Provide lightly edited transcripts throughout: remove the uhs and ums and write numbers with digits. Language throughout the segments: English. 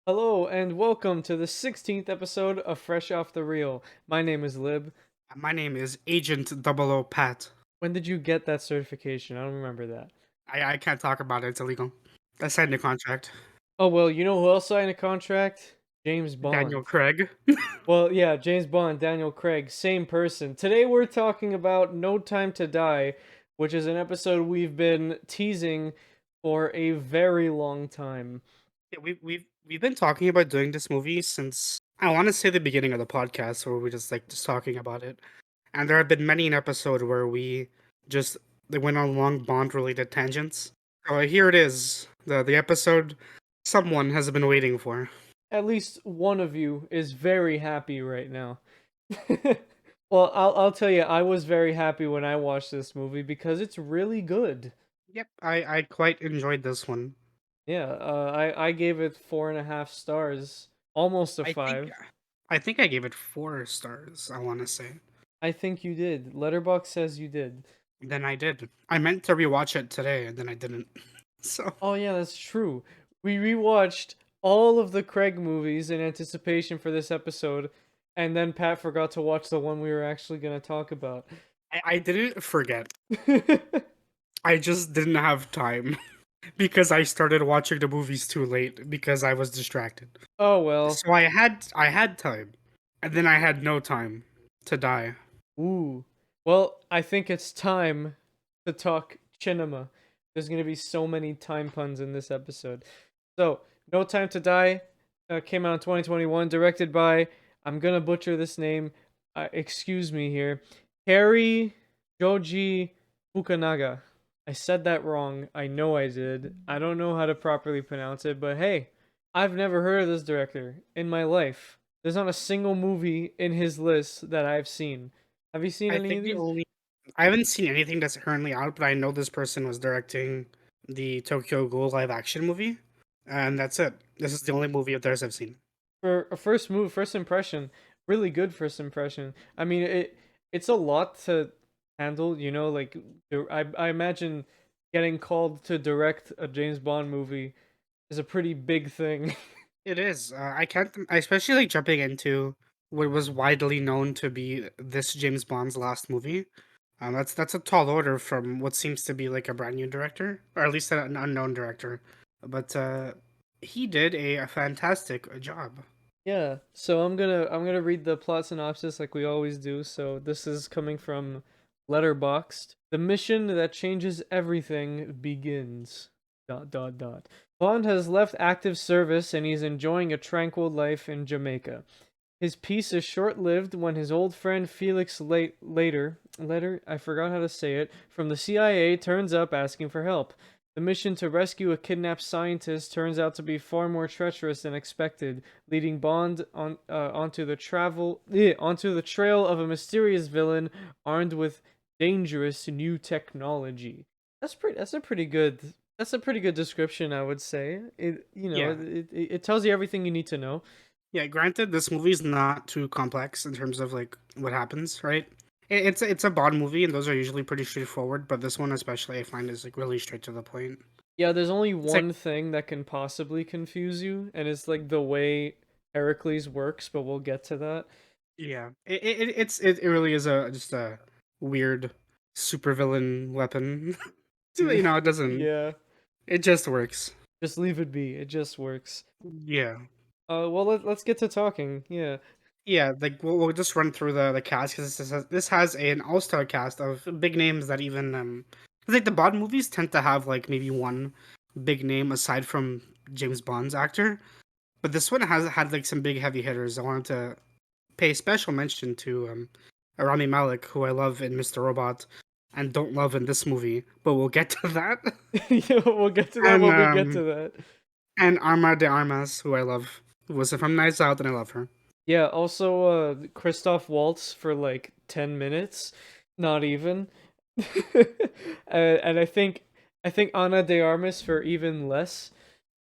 Hello and welcome to the 16th episode of Fresh Off the Reel. My name is Lib. My name is Agent Double O Pat. When did you get that certification? I don't remember that. I can't talk about it. It's illegal. I signed a contract. Oh, well, you know who else signed a contract? James Daniel Bond. Craig. Well, yeah, James Bond, Daniel Craig, same person. Today we're talking about No Time to Die, which is an episode we've been teasing for a very long time. Yeah, we've been talking about doing this movie since I want to say the beginning of the podcast, where we just talking about it. And there have been many an episode where we just they went on long Bond related tangents. So here it is, the episode someone has been waiting for. At least one of you is very happy right now. Well, I'll tell you, I was very happy when I watched this movie because it's really good. Yep, I quite enjoyed this one. Yeah, I gave it 4.5 stars, almost a I think five. I think I gave it 4 stars. I want to say. I think you did. Letterboxd says you did. Then I did. I meant to rewatch it today, and then I didn't. So Oh yeah, that's true. We rewatched all of the Craig movies in anticipation for this episode, and then Pat forgot to watch the one we were actually gonna talk about. I didn't forget. I just didn't have time because I started watching the movies too late because I was distracted. Oh well. So I had time, and then I had no time to die. Ooh. Well, I think it's time to talk cinema. There's going to be so many time puns in this episode. So, No Time to Die came out in 2021, directed by, I'm going to butcher this name, excuse me here, Cary Joji Fukunaga. I said that wrong. I know I did. I don't know how to properly pronounce it, but hey, I've never heard of this director in my life. There's not a single movie in his list that I've seen. Have you seen I any think of the these? only I haven't seen anything that's currently out, but I know this person was directing the Tokyo Ghoul live action movie, and that's it. This is the only movie of theirs I've seen. For a first move, first impression, really good first impression. I mean, it's a lot to handle, like I imagine getting called to direct a James Bond movie is a pretty big thing. It is. I can't, especially like jumping into what was widely known to be this James Bond's last movie. That's a tall order from what seems to be like a brand new director, or at least an unknown director. But he did a fantastic job. Yeah, so I'm gonna read the plot synopsis like we always do. So this is coming from Letterboxd. The mission that changes everything begins. Dot dot dot. Bond has left active service and he's enjoying a tranquil life in Jamaica. His peace is short-lived when his old friend Felix later, I forgot how to say it, from the CIA turns up asking for help. The mission to rescue a kidnapped scientist turns out to be far more treacherous than expected, leading Bond onto onto the trail of a mysterious villain armed with dangerous new technology. That's a pretty good description, I would say. Yeah, It tells you everything you need to know. yeah. Granted, this movie's not too complex in terms of like what happens, right? It's a Bond movie, and those are usually pretty straightforward. But this one, especially, I find is like really straight to the point. Yeah, there's only It's like one thing that can possibly confuse you, and it's like the way Heracles works, but we'll get to that. yeah, it really is a just a weird supervillain weapon. So, Yeah. it doesn't. Yeah. It just works. Just leave it be. It just works. Yeah, Well, let's get to talking. Yeah. yeah. Like we'll just run through the cast because this has an all star cast of big names that even 'cause, like the Bond movies tend to have like maybe one big name aside from James Bond's actor, but this one has had like some big heavy hitters. I wanted to pay special mention to Rami Malek, who I love in Mr. Robot and don't love in this movie, but we'll get to that. Yeah, we'll get to that and when we get to that. Arma de Armas, who I love, who was from Knives Out, and I love her. Yeah, also Christoph Waltz for like 10 minutes, not even. And I think Ana de Armas for even less.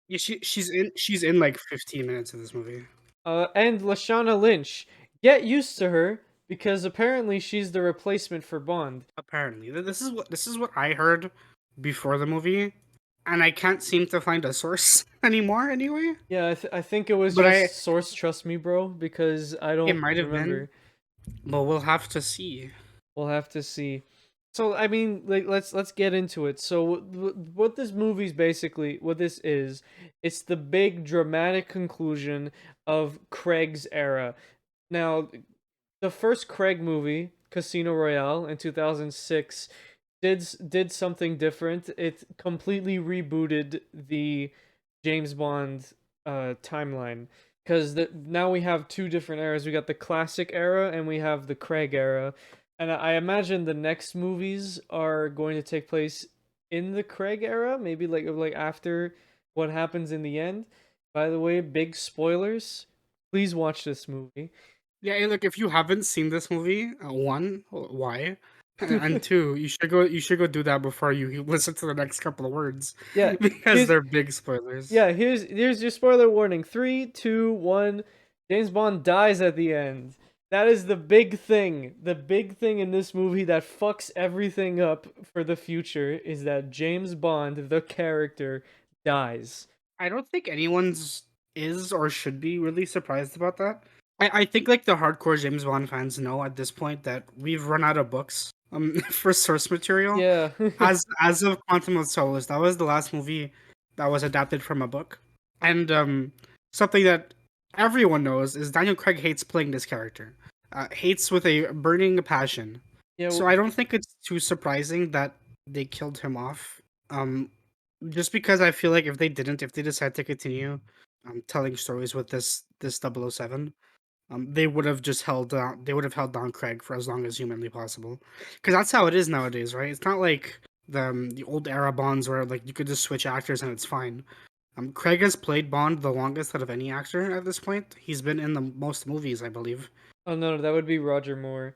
Yeah, she's in like 15 minutes of this movie. And Lashana Lynch. Get used to her because apparently she's the replacement for Bond. Apparently, this is what I heard before the movie, and I can't seem to find a source anymore. Anyway, Yeah, I think it was but just Source Trust Me, bro, because I it don't might have been, remember. but we'll have to see. We'll have to see. So I mean, like let's get into it. So what this movie's basically, what this is, it's the big dramatic conclusion of Craig's era. Now, the first Craig movie, Casino Royale in 2006, did something different. It completely rebooted the James Bond timeline, because now we have two different eras. We got the classic era and we have the Craig era. And I imagine the next movies are going to take place in the Craig era, maybe like after what happens in the end. By the way, big spoilers. Please watch this movie. Yeah, hey, look, if you haven't seen this movie, one, why? And two, you should go do that before you listen to the next couple of words Yeah, because here's they're big spoilers. yeah, here's your spoiler warning. Three, two, one. James Bond dies at the end. That is the big thing. The big thing in this movie that fucks everything up for the future is that James Bond, the character, dies. I don't think anyone's is or should be really surprised about that. I think like the hardcore James Bond fans know at this point that we've run out of books for source material. Yeah. As of Quantum of Solace, that was the last movie that was adapted from a book. And something that everyone knows is Daniel Craig hates playing this character. Hates with a burning passion. Yeah, So I don't think it's too surprising that they killed him off. Um, just because I feel like if they decide to continue telling stories with this 007, they would have just held down Craig for as long as humanly possible, because that's how it is nowadays, right? It's not like the old era Bonds where like you could just switch actors and it's fine. Craig has played Bond the longest out of any actor at this point. He's been in the most movies, I believe. oh no, that would be Roger Moore.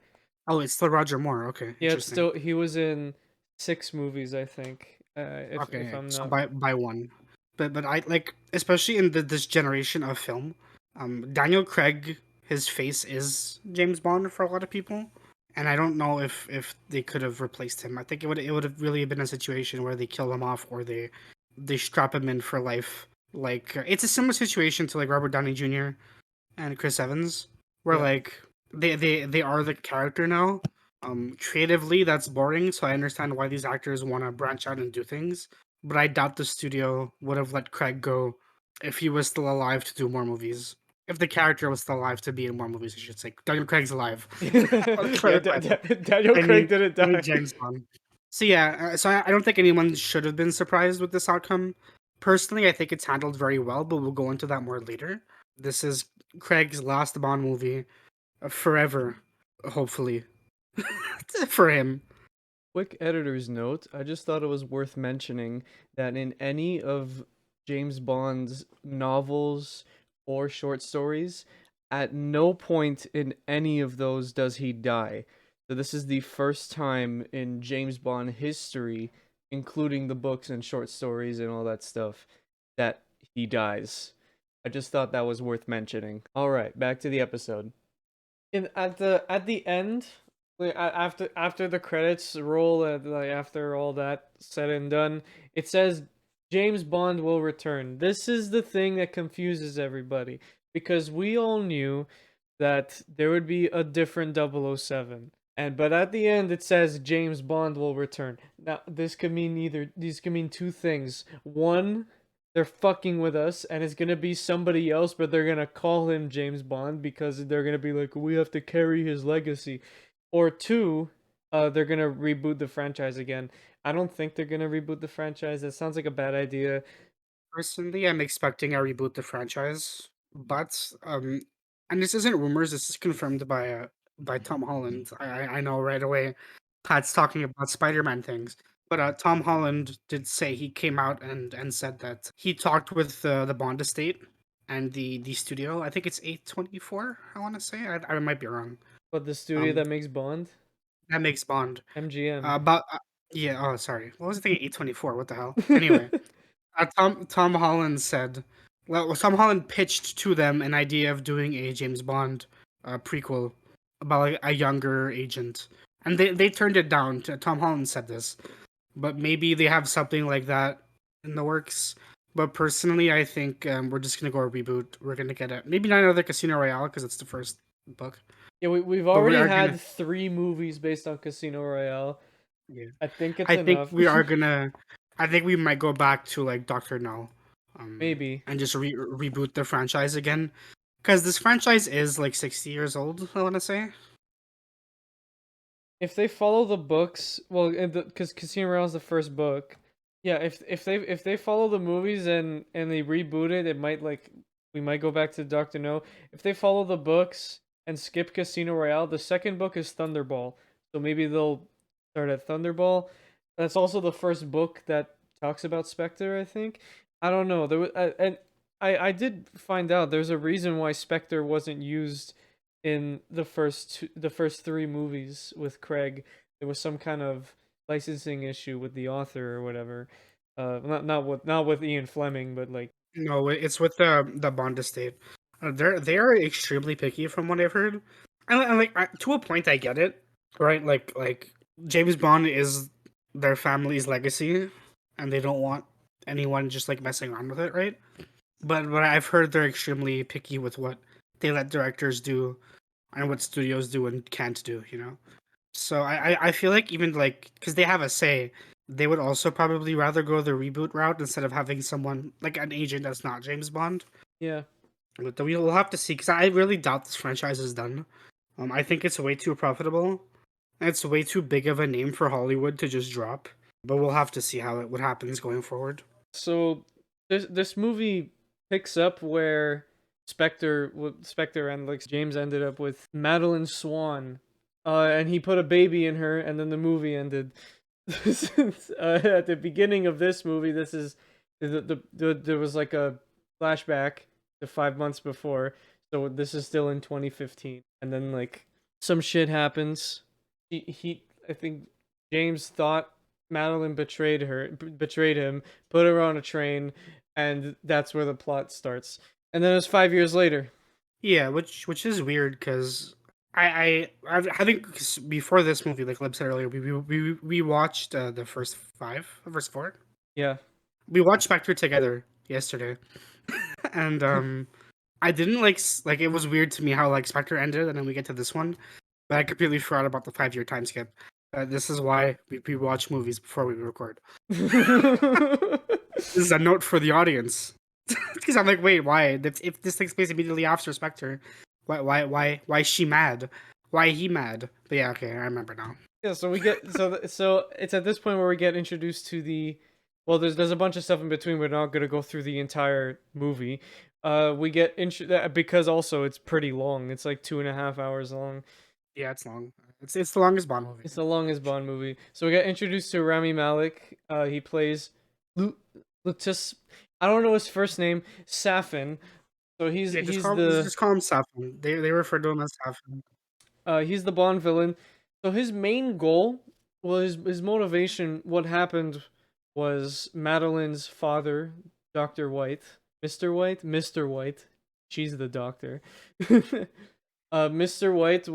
Oh, it's still Roger Moore. Okay, Yeah, it's interesting. still he was in 6 movies, I think. If Okay, I'm so not. by one, but I like, especially in this generation of film, Daniel Craig, his face is James Bond for a lot of people, and I don't know if they could have replaced him. I think it would have really been a situation where they kill him off or they strap him in for life. Like it's a similar situation to like Robert Downey Jr. and Chris Evans, where Yeah. like they are the character now. Creatively, that's boring, so I understand why these actors want to branch out and do things. But I doubt the studio would have let Craig go if he was still alive to do more movies. If the character was still alive to be in more movies, I should say. Daniel Craig's alive. I want to Yeah, clarify that. Daniel I Craig mean, didn't I mean die. James Bond. So yeah, so I don't think anyone should have been surprised with this outcome. Personally, I think it's handled very well, but we'll go into that more later. This is Craig's last Bond movie forever, hopefully, for him. Quick editor's note. I just thought it was worth mentioning that in any of James Bond's novels or short stories, at no point in any of those does he die. So this is the first time in James Bond history, including the books and short stories and all that stuff, that he dies. I just thought that was worth mentioning. All right, back to the episode. In at the end, like after the credits roll, like after all that said and done, it says James Bond will return. This is the thing that confuses everybody, because we all knew that there would be a different 007. And but at the end it says James Bond will return. Now this could mean either these could mean two things. One, they're fucking with us and it's gonna be somebody else, but they're gonna call him James Bond because they're gonna be like, we have to carry his legacy. Or two, they're gonna reboot the franchise again. I don't think they're gonna reboot the franchise. That sounds like a bad idea. Personally, I'm expecting a reboot the franchise, but and this isn't rumors. This is confirmed by Tom Holland. I know right away. Pat's talking about Spider-Man things, but Tom Holland did say he came out and said that he talked with the Bond estate and the studio. I think it's 824. I want to say I might be wrong. But the studio Um, that makes Bond, that makes Bond. MGM. About yeah. Oh, sorry. What was I thinking? 824. What the hell? Anyway. Tom Holland said, well, Tom Holland pitched to them an idea of doing a James Bond prequel about like, a younger agent, and they turned it down. Tom Holland said this, but maybe they have something like that in the works. But personally, I think we're just gonna go a reboot. We're gonna get it. Maybe not another Casino Royale because it's the first book. Yeah, we've But we already are gonna. had 3 movies based on Casino Royale. Yeah. I think it's I think enough. we are gonna. I think we might go back to like Doctor No, Maybe. and just reboot the franchise again. Because this franchise is like 60 years old. I want to say. If they follow the books, well, because Casino Royale is the first book. Yeah, if they follow the movies and they reboot it, it might like we might go back to Doctor No. If they follow the books and skip Casino Royale, the second book is Thunderball. So maybe they'll start at Thunderball. That's also the first book that talks about Spectre, I think. I don't know. There was, and I did find out there's a reason why Spectre wasn't used in the first 3 movies with Craig. There was some kind of licensing issue with the author or whatever. Not with Ian Fleming, but like No, it's with the Bond estate. They are extremely picky from what I've heard. And like to a point, I get it, right? Like James Bond is their family's legacy, and they don't want anyone just like messing around with it, right? But I've heard they're extremely picky with what they let directors do and what studios do and can't do. So I feel like even like because they have a say, they would also probably rather go the reboot route instead of having someone like an agent that's not James Bond. yeah. But we'll have to see because I really doubt this franchise is done. I think it's way too profitable. It's way too big of a name for Hollywood to just drop. But we'll have to see what happens going forward. So this movie picks up where Spectre and like James ended up with Madeline Swan, and he put a baby in her, and then the movie ended. At the beginning of this movie, this is there was like a flashback to 5 months before, so this is still in 2015, and then like some shit happens. He I think James thought Madeline betrayed him, put her on a train, and that's where the plot starts. And then it's 5 years later. Yeah, which is weird because I think 'cause before this movie, like Lib said earlier, we watched the first four. Yeah. We watched Spectre together yesterday, and I didn't like it was weird to me how like Spectre ended, and then we get to this one, but I completely forgot about the 5 year time skip. This is why we watch movies before we record. This is a note for the audience because I'm like, wait, why? If this takes place immediately after Spectre, why is she mad? Why he mad? But yeah, okay, I remember now. Yeah, so we get so it's at this point where we get introduced to the well, there's a bunch of stuff in between. We're not gonna go through the entire movie. We get because also it's pretty long. It's like 2.5 hours long. Yeah, it's long. It's the longest Bond movie. It's the longest Bond movie. So we get introduced to Rami Malek. He plays Lutus. I don't know his first name. Safin. So Yeah, he's just call him Safin. They refer to him as Safin. he's the Bond villain. So his main goal, well, his motivation, what happened was Madeline's father, Dr. White, Mr. White. She's the doctor. Mr. White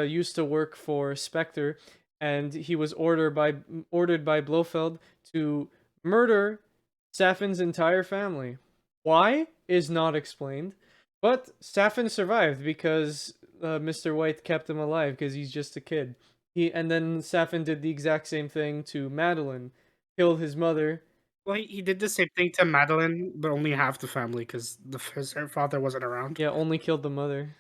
used to work for Spectre, and he was ordered by Blofeld to murder Safin's entire family. Why is not explained, but Safin survived because Mr. White kept him alive because he's just a kid. And then Safin did the exact same thing to Madeline, killed his mother. Well, he did the same thing to Madeline, but only half the family because her father wasn't around. Yeah, only killed the mother.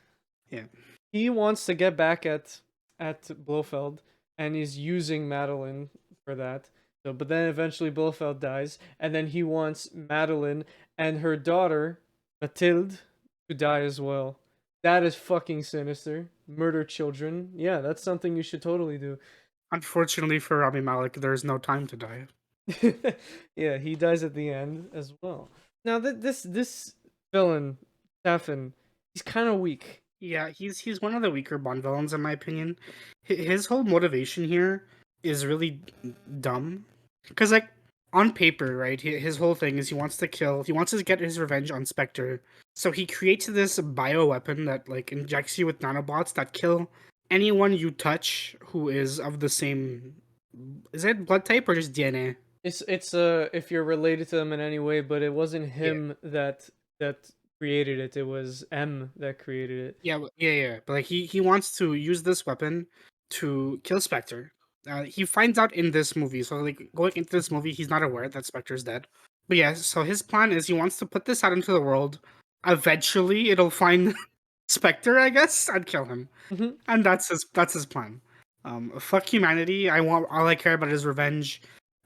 Yeah. He wants to get back at Blofeld, and he's using Madeline for that. So, but then eventually Blofeld dies, and then he wants Madeline and her daughter Mathilde to die as well. That is fucking sinister. Murder children. Yeah, that's something you should totally do. Unfortunately for Rami Malek, there's no time to die. Yeah, he dies at the end as well. Now this villain, Stefan, he's kind of weak. Yeah, he's one of the weaker Bond villains in my opinion. His whole motivation here is really dumb. Because like on paper, right? His whole thing is he wants to get his revenge on Spectre. So he creates this bioweapon that like injects you with nanobots that kill anyone you touch who is of the same, is it blood type or just DNA? It's if you're related to them in any way, but it wasn't Yeah. him that created it. It was M that created it. Yeah, yeah. But like he wants to use this weapon to kill Spectre. He finds out in this movie, so like going into this movie, he's not aware that Spectre's dead. But yeah, so his plan is he wants to put this out into the world. Eventually, it'll find Spectre, I guess, and kill him, Hmm. and that's his plan. Fuck humanity. All I care about is revenge.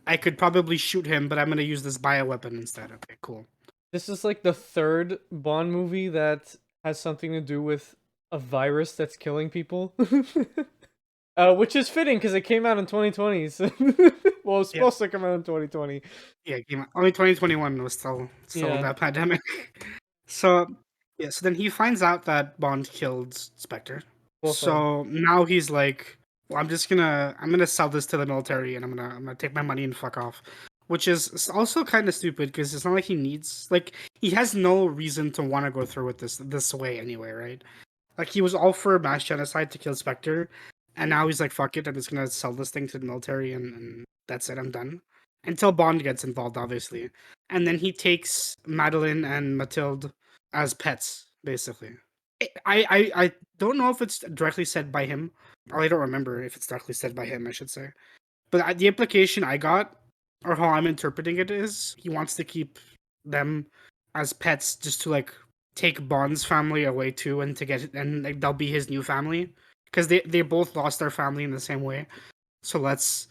I could probably shoot him, but I'm gonna use this bioweapon instead. Okay, cool. This is like the third Bond movie that has something to do with a virus that's killing people. Which is fitting because it came out in 2020. So well, it's Yeah, supposed to come out in 2020. yeah. It came out. Only 2021 was still Yeah. that pandemic. So yeah, so then he finds out that Bond killed Spectre. Both of them. So now he's like, well, I'm gonna sell this to the military and I'm gonna take my money and fuck off. Which is also kind of stupid because it's not like he has no reason to want to go through with this way anyway, right? Like he was all for mass genocide to kill Spectre, and now he's like, fuck it, I'm just gonna sell this thing to the military and that's it, I'm done. Until Bond gets involved, obviously. And then he takes Madeline and Mathilde as pets, basically. I don't know if it's directly said by him. Or I don't remember if it's directly said by him, I should say. But the implication I got, or how I'm interpreting it, is he wants to keep them as pets just to like take Bond's family away too, and to get and like they'll be his new family because they both lost their family in the same way. So let's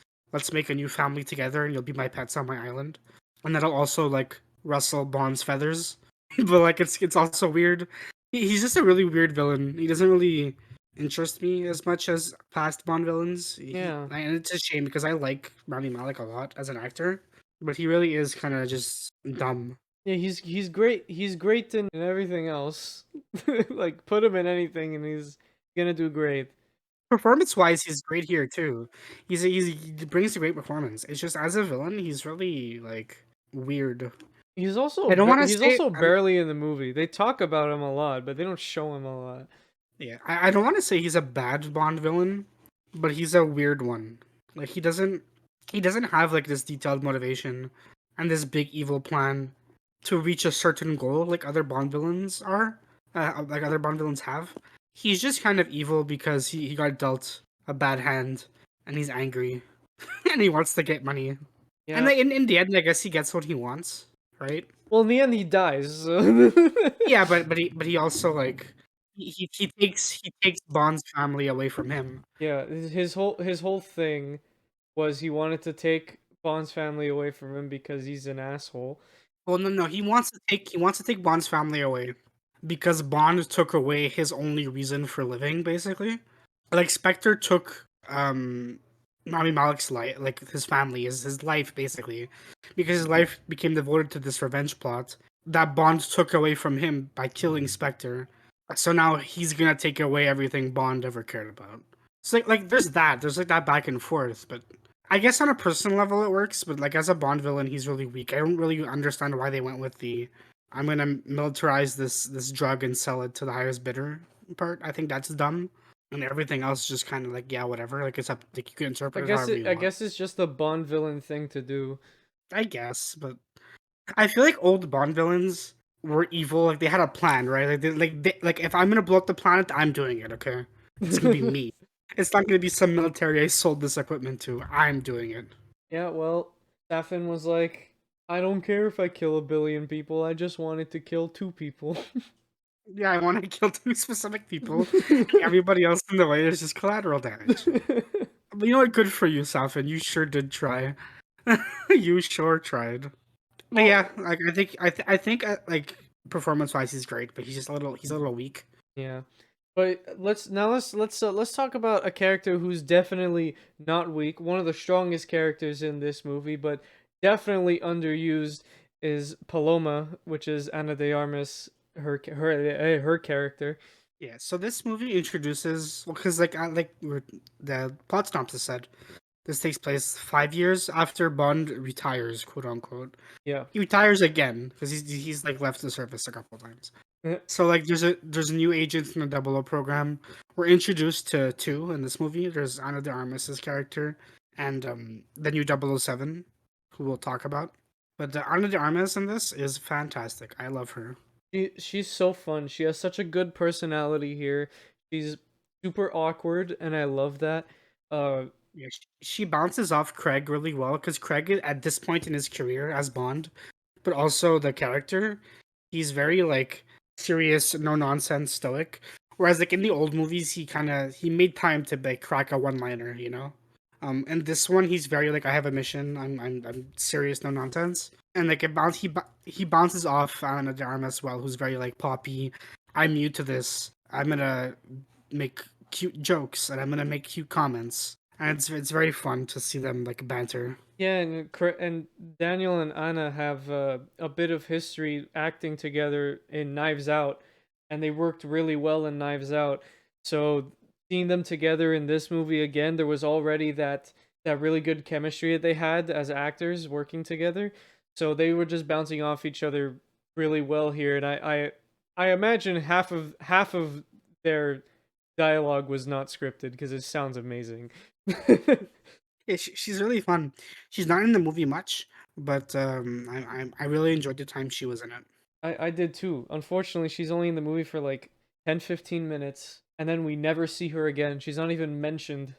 make a new family together, and you'll be my pets on my island, and that'll also like rustle Bond's feathers. But like it's also weird. He's just a really weird villain. He doesn't really interest me as much as past Bond villains. Yeah. And it's a shame because I like Rami Malek a lot as an actor, but he really is kind of just dumb. Yeah, he's great. He's great in everything else. Like put him in anything and he's gonna do great. Performance wise, he's great here too. He brings a great performance. It's just as a villain, he's really like weird. I don't want to He's say also barely in the movie. They talk about him a lot, but they don't show him a lot. yeah. I don't want to say he's a bad Bond villain, but he's a weird one. Like he doesn't have like this detailed motivation and this big evil plan to reach a certain goal like other Bond villains are, like other Bond villains have. He's just kind of evil because he got dealt a bad hand and he's angry and he wants to get money. And Yeah. like, in the end, I guess he gets what he wants, right? Well, in the end, he dies. So Yeah, but he also like he takes Bond's family away from him. yeah, his whole thing was he wanted to take Bond's family away from him because he's an asshole. Well, no, he wants to take Bond's family away because Bond took away his only reason for living, basically. Like Spectre took Rami Malek's life, like his family, his life, basically, because his life became devoted to this revenge plot that Bond took away from him by killing Spectre. So now he's gonna take away everything Bond ever cared about. So like there's like that back and forth, but I guess on a personal level it works, but like as a Bond villain, he's really weak. I don't really understand why they went with the I'm gonna militarize this drug and sell it to the highest bidder part. I think that's dumb. And everything else just kind of like yeah, whatever. Like it's up, like you can interpret it however you I want. guess it's just the Bond villain thing to do. I guess, but I feel like old Bond villains were evil. Like they had a plan, right? Like if I'm gonna blow up the planet, I'm doing it. Okay, it's gonna be me. It's not gonna be some military I sold this equipment to. I'm doing it. Yeah, well, Safin was like, I don't care if I kill 1 billion people. I just wanted to kill 2 people. Yeah, I want to kill two specific people. Everybody else in the way is just collateral damage. But you know what? Good for you, Safin. You sure did try. You sure tried. But Well, yeah, like I think like performance wise he's great, but he's a little weak. yeah. But let's talk about a character who's definitely not weak. One of the strongest characters in this movie, but definitely underused is Paloma, which is Ana de Armas, her character. Yeah, so this movie introduces well, because the plot synopsis said, this takes place 5 years after Bond retires, quote unquote. Yeah. He retires again because he's like left the service a couple times. Eh, So like there's new agents in the Double O program. We're introduced to two in this movie. There's Ana de Armas's character and the new 007. who we'll talk about. But the Ana de Armas in this is fantastic. I love her. She's so fun. She has such a good personality here. She's super awkward, and I love that. Uh, Yeah, she bounces off Craig really well because Craig, at this point in his career as Bond, but also the character, he's very like serious, no nonsense, stoic. Whereas like in the old movies, he made time to like crack a one liner, you know. And this one, he's very like, I have a mission. I'm serious, no nonsense. And like he bounces off Anna de Armas as well, who's very like poppy. I'm new to this. I'm gonna make cute jokes and I'm gonna make cute comments. And it's very fun to see them like banter. yeah, and Daniel and Anna have a bit of history acting together in Knives Out, and they worked really well in Knives Out. So seeing them together in this movie again, there was already that really good chemistry that they had as actors working together. So they were just bouncing off each other really well here, and I imagine half of their dialogue was not scripted because it sounds amazing. Yeah, she's really fun. She's not in the movie much, but I really enjoyed the time she was in it. I did too. Unfortunately, she's only in the movie for like 10-15 minutes, and then we never see her again. She's not even mentioned.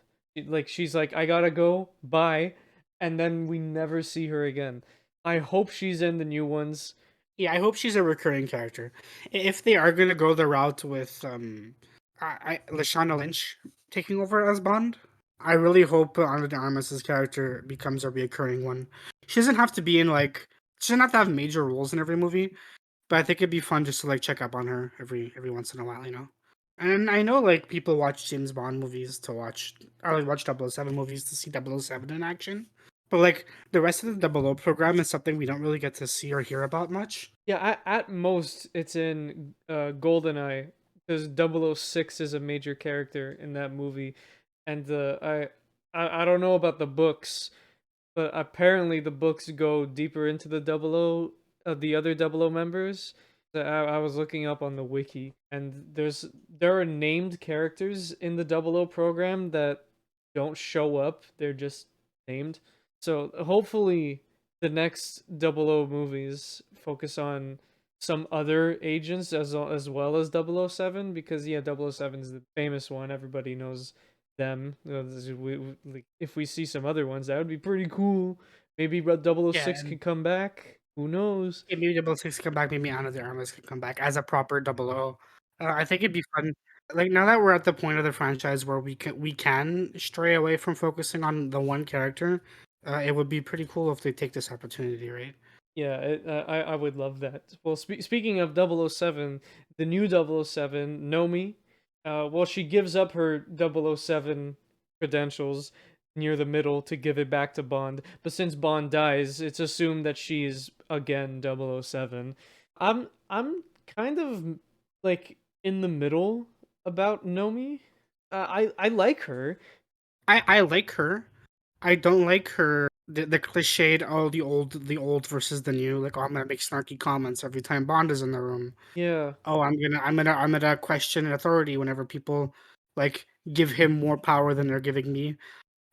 Like, she's like, I gotta go, bye, and then we never see her again. I hope she's in the new ones. Yeah, I hope she's a recurring character. If they are gonna go the route with Lashana Lynch taking over as Bond, I really hope Ana de Armas's character becomes a recurring one. She doesn't have to be in like she doesn't have to have major roles in every movie, but I think it'd be fun just to like check up on her every once in a while, you know. And I know like people watch James Bond movies to watch or like watch 007 movies to see 007 in action. But like the rest of the Double O program is something we don't really get to see or hear about much. Yeah, at most, it's in GoldenEye, because 006 is a major character in that movie. And I don't know about the books, but apparently the books go deeper into the the other double O members. I was looking up on the wiki, and there are named characters in the double O program that don't show up. They're just named. So hopefully the next double O movies focus on some other agents as well as 007, because yeah, 007 is the famous one. Everybody knows them. Like, if we see some other ones, that would be pretty cool. Maybe Yeah, 006 and could come back. Who knows? maybe 006 come back, maybe Ana de Armas could come back as a proper double O. I think it'd be fun. Like now that we're at the point of the franchise where we can stray away from focusing on the one character, it would be pretty cool if they take this opportunity, right? Yeah, I would love that. Well, speaking of 007, the new 007, Nomi, well, she gives up her 007 credentials near the middle to give it back to Bond. But since Bond dies, it's assumed that she's again 007. I'm kind of like in the middle about Nomi. I like her. I like her. I don't like her the cliched oh the old versus the new, like, oh, I'm gonna make snarky comments every time Bond is in the room. Yeah. Oh, I'm gonna question authority whenever people like give him more power than they're giving me.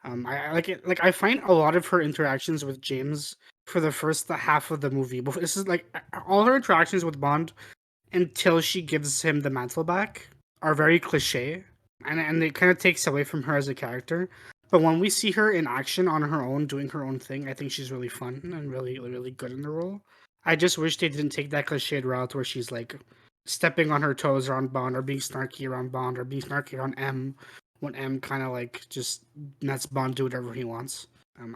I like it. Like I find a lot of her interactions with James for the first half of the movie. But this is like all her interactions with Bond until she gives him the mantle back are very cliche, and it kind of takes away from her as a character. But when we see her in action on her own, doing her own thing, I think she's really fun and really good in the role. I just wish they didn't take that cliched route where she's like stepping on her toes around Bond or being snarky around Bond or being snarky around M when M kind of like just lets Bond do whatever he wants.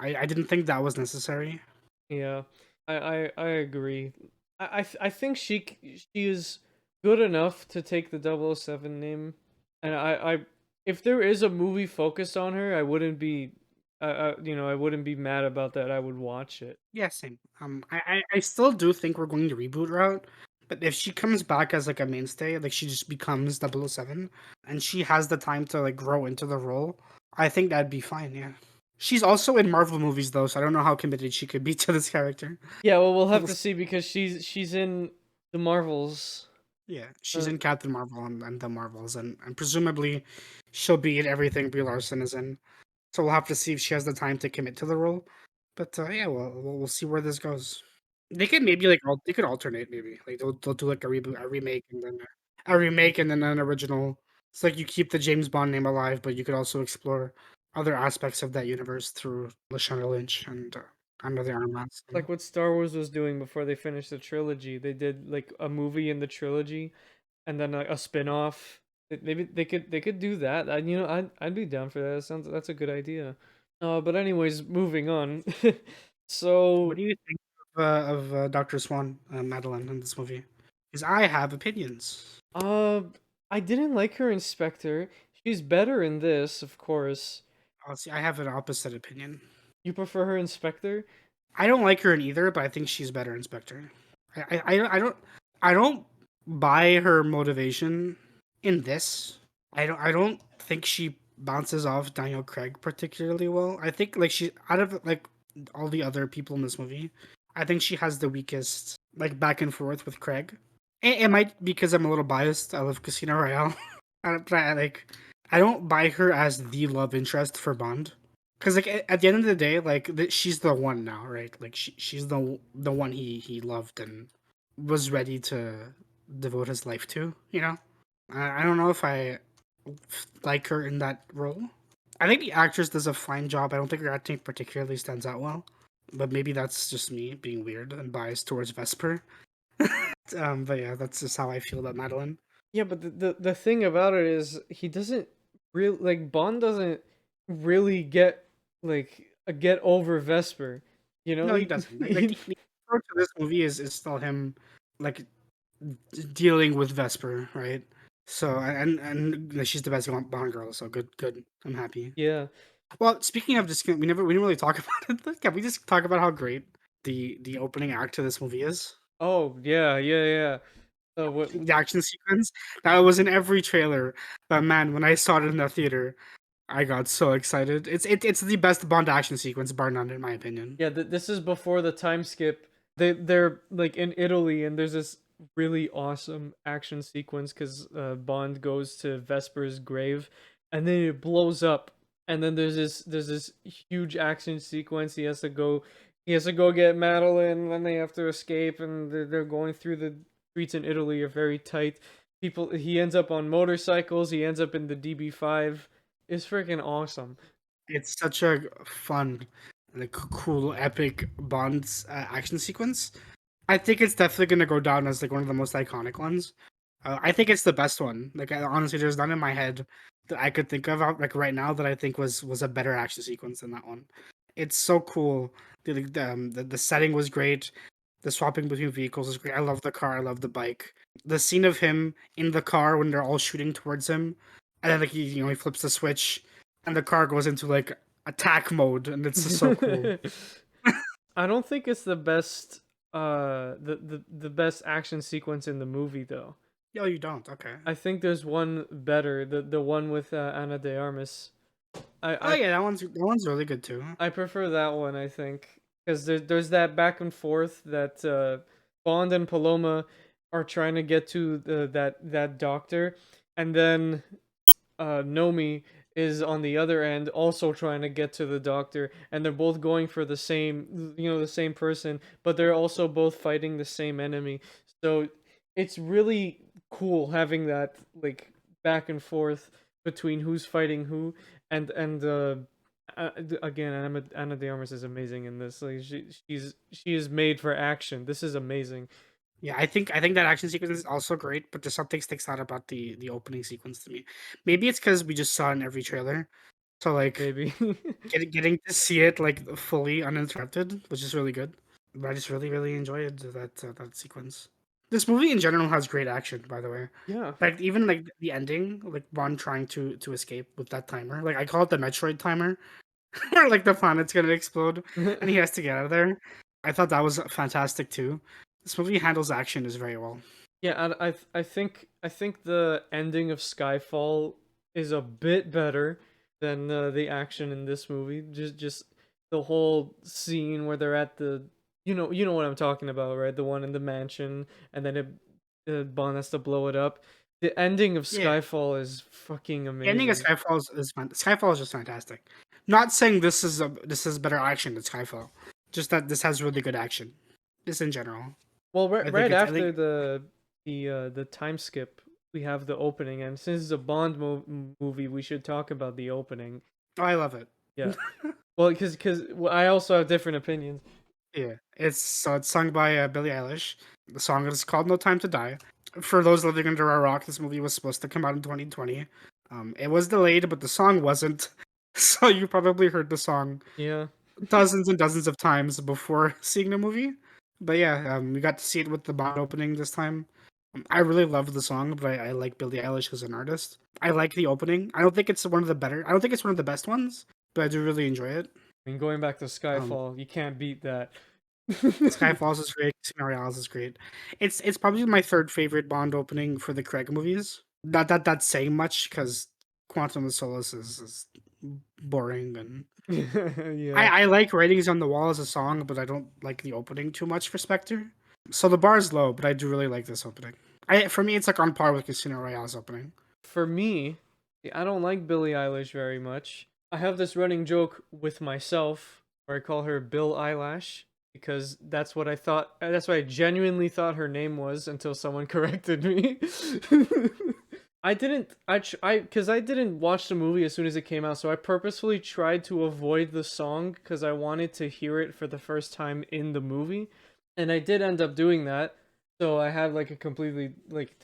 I didn't think that was necessary. Yeah, I agree. I think she is good enough to take the 007 name, and if there is a movie focused on her, I wouldn't be, I wouldn't be mad about that. I would watch it. Yeah, same. I still do think we're going to reboot route, but if she comes back as like a mainstay, like she just becomes 007, and she has the time to like grow into the role, I think that'd be fine. Yeah. She's also in Marvel movies though, so I don't know how committed she could be to this character. Yeah, well, we'll have We'll to s- see because she's in the Marvels. yeah, she's Uh, in Captain Marvel and the Marvels, and presumably she'll be in everything Brie Larson is in. So we'll have to see if she has the time to commit to the role. But yeah, well, we'll see where this goes. They could maybe like they could alternate maybe like they'll do like a reboot, a remake, and then an original. It's like you keep the James Bond name alive, but you could also explore other aspects of that universe through Lashana Lynch and other Armats. Like what Star Wars was doing before they finished the trilogy. They did like a movie in the trilogy and then a spin-off. Maybe they could do that. I'd be down for that. That's a good idea. But anyways, moving on. What So, do you think of Dr. Swan, Madeline, in this movie? Because I have opinions. uh, I didn't like her Inspector. She's better in this, of course. I'll see. I have an opposite opinion. You prefer her Inspector? I don't like her in either, but I think she's better Inspector. I don't buy her motivation in this. I don't think she bounces off Daniel Craig particularly well. I think like she out of like all the other people in this movie, I think she has the weakest like back and forth with Craig. It might because I'm a little biased. I love Casino Royale. I don't buy her as the love interest for Bond. Cause like at the end of the day, like she's the one now, right? Like she's the one he loved and was ready to devote his life to. You know, I don't know if I like her in that role. I think the actress does a fine job. I don't think her acting particularly stands out well, but maybe that's just me being weird and biased towards Vesper. But yeah, that's just how I feel about Madeline. Yeah, but the thing about it is he doesn't really like Bond doesn't really get over Vesper. You know, No, he doesn't. Like the approach to this movie is still him like dealing with Vesper, right? So and she's the best Bond girl. So good. I'm happy. yeah. Well, speaking of just, we didn't really talk about it. Can we just talk about how great the opening act to this movie is? Oh yeah, yeah, yeah. What? The action sequence that was in every trailer. But man, when I saw it in the theater, I got so excited. It's the best Bond action sequence, bar none, in my opinion. Yeah, this is before the time skip. They're like in Italy, and there's this really awesome action sequence because Bond goes to Vesper's grave, and then it blows up, and then there's this huge action sequence. He has to go get Madeline, and then they have to escape, and they're going through the streets in Italy are very tight. He ends up on motorcycles. He ends up in the DB5. It's freaking awesome. It's such a fun, like cool, epic Bond action sequence. I think it's definitely gonna go down as like one of the most iconic ones. I think it's the best one. Like honestly, there's none in my head that I could think of like right now that I think was a better action sequence than that one. It's so cool. The setting was great. The swapping between vehicles is great. I love the car. I love the bike. The scene of him in the car when they're all shooting towards him, and then like he flips the switch, and the car goes into like attack mode, and it's just so cool. I don't think it's the best the best action sequence in the movie though. Yo, you don't? Okay. I think there's one better, the one with Ana de Armas. Oh I yeah, that one's really good too. I prefer that one, I think, cuz there's that back and forth that Bond and Paloma are trying to get to that doctor, and then Nomi is on the other end also trying to get to the doctor, and they're both going for the same person, but they're also both fighting the same enemy. So it's really cool having that like back and forth between who's fighting who, and again, Anna de Armas is amazing in this. Like she is made for action. This is amazing. Yeah, I think that action sequence is also great, but there's something sticks out about the opening sequence to me. Maybe it's because we just saw it in every trailer, so like Maybe. getting to see it like fully uninterrupted, which is really good. But I just really enjoyed that sequence. This movie in general has great action, by the way. Yeah. Like even like the ending, like Bond trying to escape with that timer. Like I call it the Metroid timer, where like the planet's gonna explode and he has to get out of there. I thought that was fantastic too. This movie handles action is very well. Yeah, and I think the ending of Skyfall is a bit better than the action in this movie. Just the whole scene where they're at the you know what I'm talking about, right? The one in the mansion, and then Bond has to blow it up. The ending of Yeah, Skyfall is fucking the ending of amazing. Skyfall is just fantastic. Not saying this is better action than Skyfall. Just that this has really good action. Just in general. Well, I think right it's I think after the time skip, we have the opening, and since it's a Bond movie, we should talk about the opening. oh, I love it. Yeah. Well, because I also have different opinions. Yeah. It's sung by Billie Eilish. The song is called No Time to Die. For those living under a rock, this movie was supposed to come out in 2020. It was delayed, but the song wasn't. So you probably heard the song Yeah. dozens and dozens of times before seeing the movie. But yeah, we got to see it with the Bond opening this time. I really love the song, but I like Billie Eilish as an artist. I like the opening. I don't think it's one of the better. I don't think it's one of the best ones, but I do really enjoy it. I mean, going back to Um, Skyfall, you can't beat that. Skyfalls is great. Casino Royale is great. It's probably my third favorite Bond opening for the Craig movies. Not that that's saying much because Quantum of Solace is boring and Yeah. I like Writings on the Wall as a song, but I don't like the opening too much for Spectre. So the bar is low, but I do really like this opening. For me, it's like on par with Casino Royale's opening. For me, I don't like Billie Eilish very much. I have this running joke with myself where I call her Bill Eyelash because that's what I thought. That's what I genuinely thought her name was until someone corrected me. I didn't. Because I didn't watch the movie as soon as it came out, so I purposefully tried to avoid the song because I wanted to hear it for the first time in the movie, and I did end up doing that. So I had like a completely like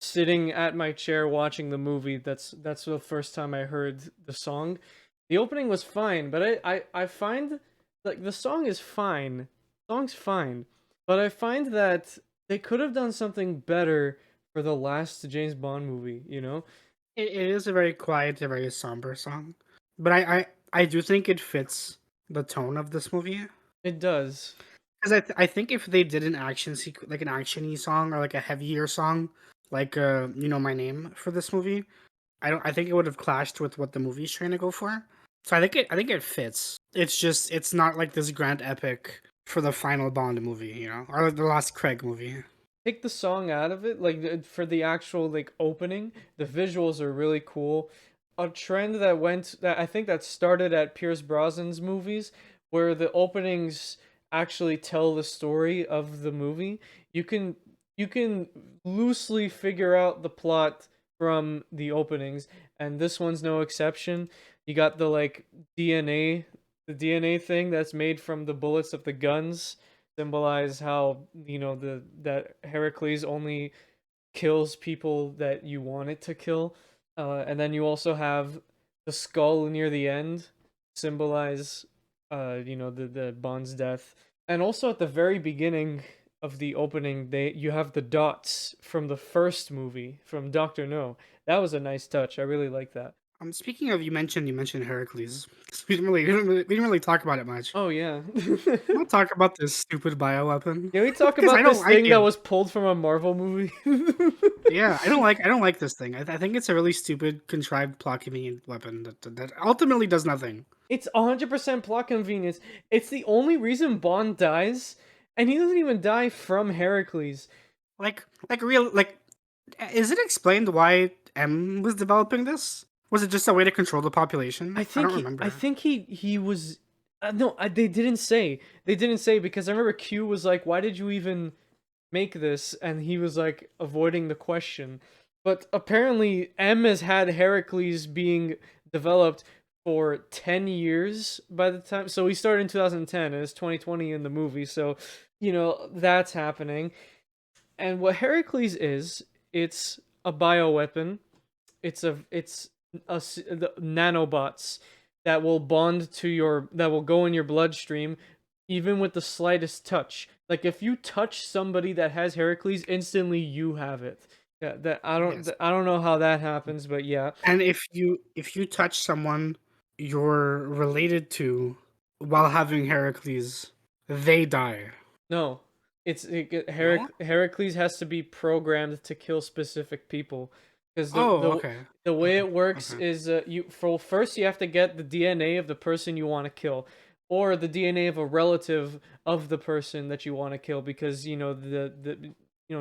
sitting at my chair watching the movie. That's the first time I heard the song. The opening was fine, but I find like the song is fine. The song's fine, but I find that they could have done something better for the last James Bond movie, you know? It is a very quiet, a very somber song, but I do think it fits the tone of this movie. It does. Because I think if they did an like an actiony song or like a heavier song, like you know my name for this movie, I think it would have clashed with what the movie's trying to go for. So I think it fits. It's just it's not like this grand epic for the final Bond movie, you know, or the last Craig movie. Take the song out of it, like for the actual like opening, the visuals are really cool. A trend that I think that started at Pierce Brosnan's movies, where the openings actually tell the story of the movie. You can loosely figure out the plot from the openings, and this one's no exception. You got the like DNA, the DNA thing that's made from the bullets of the guns symbolize how the that Heracles only kills people that you want it to kill, and then you also have the skull near the end symbolize the Bond's death, and also at the very beginning of the opening you have the dots from the first movie from Doctor No. That was a nice touch. I really like that. Speaking of you mentioned Heracles. We didn't really talk about it much. Oh yeah. We'll talk about this stupid bioweapon Can we talk because I about don't this like thing that it. was pulled from a Marvel movie? Yeah, I don't like this thing. I think it's a really stupid, contrived, plot convenient weapon that ultimately does nothing. It's 100% plot convenience. It's the only reason Bond dies, and he doesn't even die from Heracles. Like, is it explained why M was developing this? Was it just a way to control the population? I don't I remember. think he was no, they didn't say. They didn't say because I remember Q was like, "Why did you even make this?" And he was like avoiding the question. But apparently M has had Heracles being developed for 10 years by the time, so he started in 2010 and it's 2020 in the movie, so that's happening. And what Heracles is, it's a bioweapon. The nanobots that will bond to that will go in your bloodstream even with the slightest touch. Like if you touch somebody that has Heracles, instantly you have it. Yeah, Yes. I don't know how that happens, but yeah. And if you touch someone you're related to while having Heracles, they die. No. No? Heracles has to be programmed to kill specific people because Oh, okay. the way Okay. it works Okay. is first you have to get the DNA of the person you want to kill, or the DNA of a relative of the person that you want to kill, because the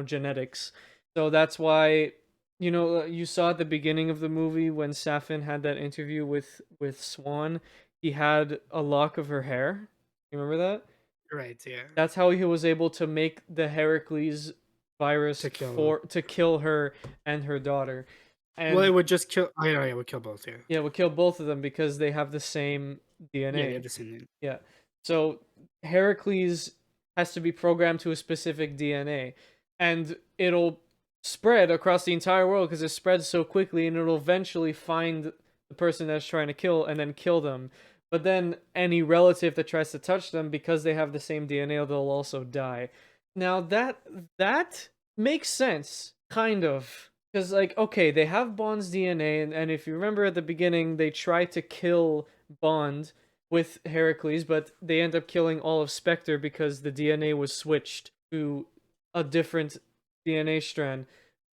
genetics. So that's why you saw at the beginning of the movie when Safin had that interview with Swan. he had a lock of her hair. You remember that? Right, yeah. That's how he was able to make the Heracles virus To kill. to kill her and her daughter. Well, it And would just kill. Oh, yeah, it would kill both. Yeah. yeah, would kill both of them because they have the same Yeah, they have DNA. the same name. Yeah. So Heracles has to be programmed to a specific DNA, and it'll spread across the entire world because it spreads so quickly, and it'll eventually find the person that's trying to kill and then kill them. But then any relative that tries to touch them, because they have the same DNA, they'll also die. Now that makes sense, kind of. Because, like, okay, they have Bond's DNA, and if you remember at the beginning, they try to kill Bond with Heracles, but they end up killing all of Spectre because the DNA was switched to a different DNA strand.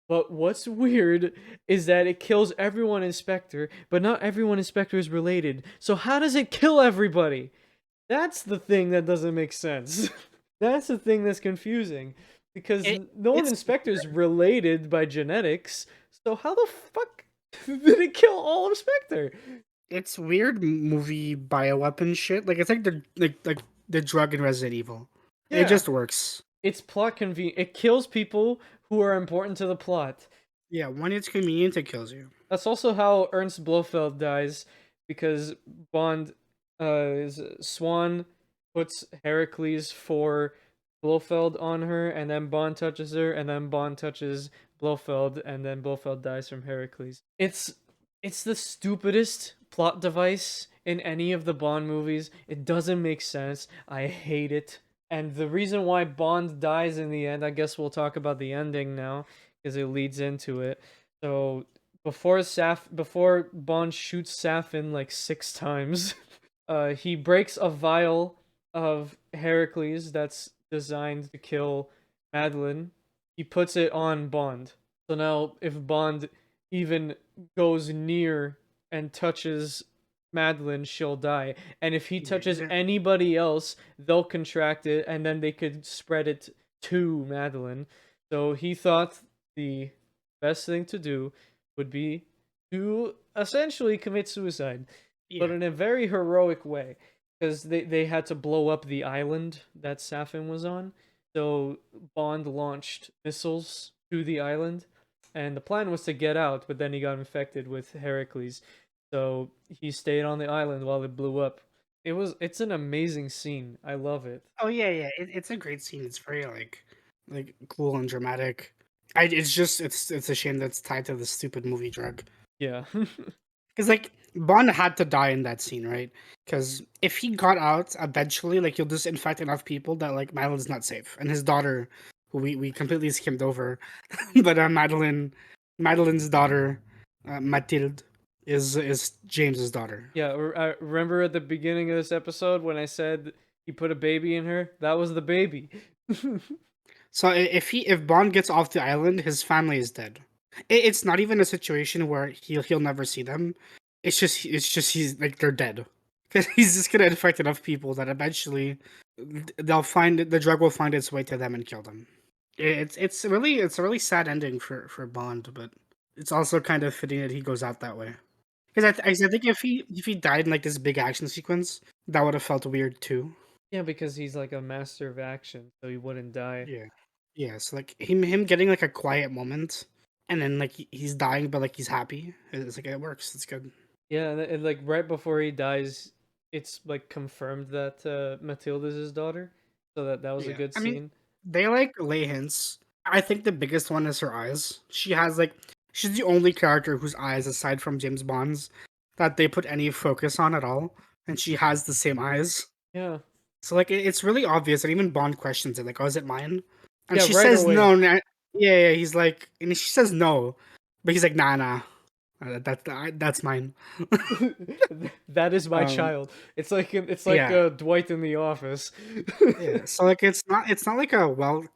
But what's weird is that it kills everyone in Spectre, but not everyone in Spectre is related. So how does it kill everybody? That's the thing that doesn't make sense. That's the thing that's confusing. Because It no one in it's Spectre is related by genetics, so how the fuck did it kill all of Spectre? it's weird movie bioweapon shit. Like it's like the drug in Resident Evil. It Yeah, just works. it's plot convenient. It kills people who are important to the plot. Yeah, when it's convenient, it kills you. That's also how Ernst Blofeld dies, because Bond, is Swan puts Heracles for Blofeld on her, and then Bond touches her, and then Bond touches Blofeld, and then Blofeld dies from Heracles. It's the stupidest plot device in any of the Bond movies. It doesn't make sense. I hate it. And the reason why Bond dies in the end, I guess we'll talk about the ending now, because it leads into it. So before Bond shoots Safin like 6 times, he breaks a vial of Heracles that's designed to kill Madeline. He puts it on Bond. So now if Bond even goes near and touches Madeline, she'll die. And if he touches Yeah. anybody else, they'll contract it and then they could spread it to Madeline. So he thought the best thing to do would be to essentially commit suicide, but Yeah. in a very heroic way, because they had to blow up the island that Safin was on. So Bond launched missiles to the island, and the plan was to get out, but then he got infected with Heracles. So he stayed on the island while it blew up. It's an amazing scene. I love it. Oh yeah, yeah. It's a great scene. It's very like cool and dramatic. It's just it's a shame that's tied to the stupid movie drug. Yeah. Because like Bond had to die in that scene, right? Because if he got out eventually, like he'll just infect enough people that like Madeline's not safe, and his daughter, who we completely skimmed over, but Madeline's daughter, Mathilde, is James's daughter. Yeah, I remember at the beginning of this episode when I said he put a baby in her? That was the baby. So if Bond gets off the island, his family is dead. It's not even a situation where he'll never see them. It's just he's like they're dead because he's just gonna infect enough people that eventually they'll find the drug will find its way to them and kill them. It's a really sad ending for Bond, but it's also kind of fitting that he goes out that way. Because I think if he died in like this big action sequence, that would have felt weird too. Yeah, because he's like a master of action, so he wouldn't die. Yeah. Yeah, so like him getting like a quiet moment and then like he's dying but like he's happy. It's like it works. It's good. Yeah, and like right before he dies, it's like confirmed that Matilda is his daughter, so that was a Yeah. good I mean, scene. they like lay hints. I think the biggest one is her eyes. She's the only character whose eyes aside from James Bond's that they put any focus on at all and she has the same eyes. Yeah, So like it's really obvious and even Bond questions it like, "Oh, is it mine?" And yeah, she right says away. no. Yeah, he's like and she says no. But he's like, "Nah, nah. That's mine." That is my Um, child. It's like yeah, Dwight in The Office. yeah. So like, it's not like